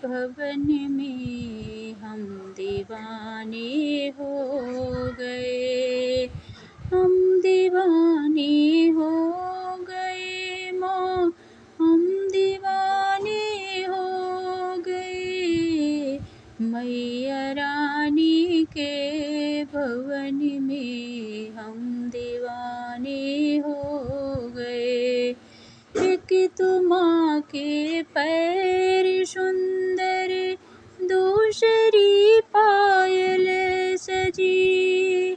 भवन में हम दीवाने हो गए। हम दीवाने हो गए माँ, हम दीवाने हो गए। मैया रानी के भवन में हम दीवाने हो गए। एक तो माँ के पैर सुंदर, दूसरी पायल सजी,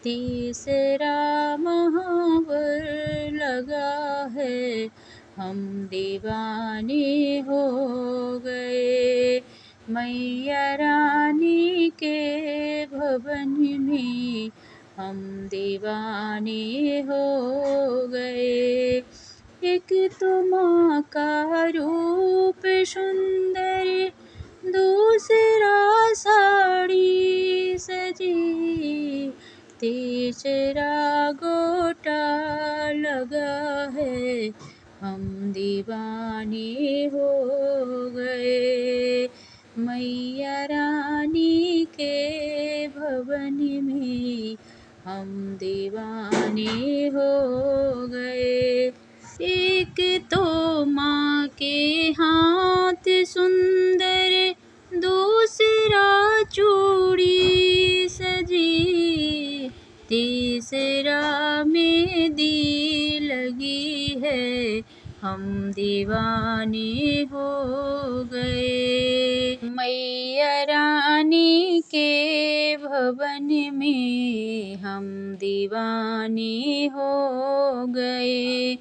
तीसरा महावर लगा है, हम दीवाने हो गए। मैया रानी के भवन में हम दीवाने हो गए। एक तो माँ का रूप सुंदर, दूसरा साड़ी सजी, तीसरा गोटा लगा है, हम दीवाने हो गए। मैया रानी के भवन में हम दीवाने हो गए। एक तो माँ के हाथ सुंदर, दूसरा चूड़ी सजी, तीसरा मेहंदी लगी है, हम दीवाने हो गए। मैया रानी के भवन में हम दीवाने हो गए।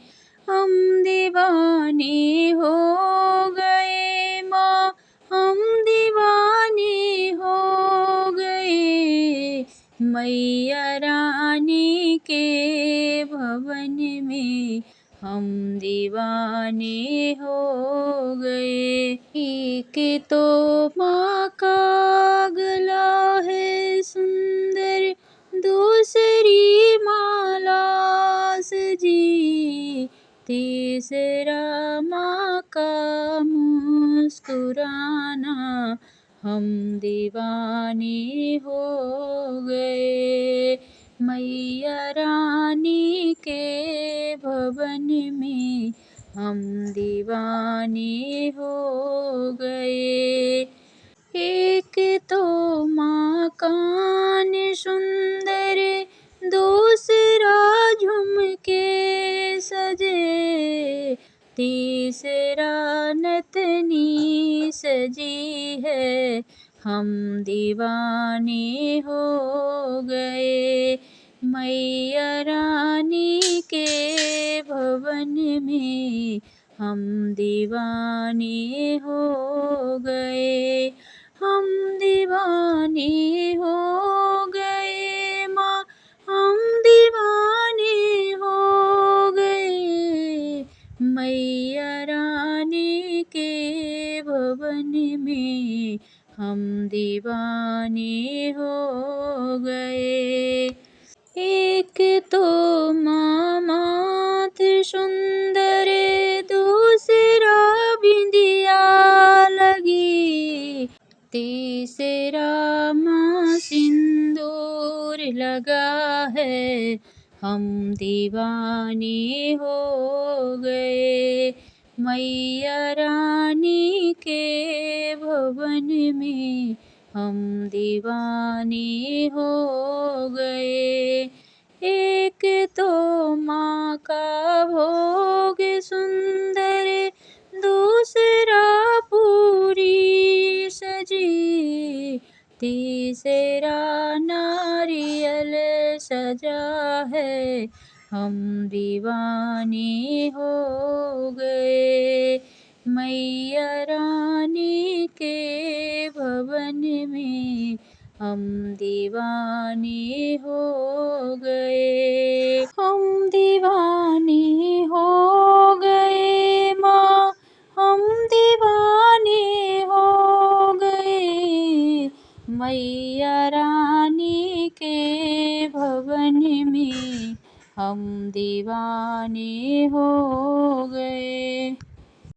हम दीवाने हो गए माँ, हम दीवाने हो गए। मैया रानी के भवन में हम दीवाने हो गए। एक तो माँ का गला है सुंदर, दूसरी माला सजी, तीसरा माँ का मुस्कुराना, हम दीवाने हो गए। मैया रानी के भवन में हम दीवाने हो गए। एक तो माँ कान सुंदर, दूसरा झुमके सजे, तीसरा नथनी सजी है, हम दीवाने हो गए। मैया रानी के भवन में हम दीवाने हो गए। हम दीवाने हो गए माँ, हम दीवाने हो गए। मैया रानी के भवन में हम दीवाने हो गए। एक तो माँ मात सुंदर, दूसरा बिंदिया लगी, तीसरा माँ सिंदूर लगा है, हम दीवाने हो गए। मैया रानी के भवन में हम दीवाने हो गए। एक तो माँ का भोग सुंदर, दूसरा पूरी सजी, तीसरा नारियल सजा है, हम दीवाने हो गए। मैया रानी के भवन में हम दीवाने हो गए। हम दीवाने हो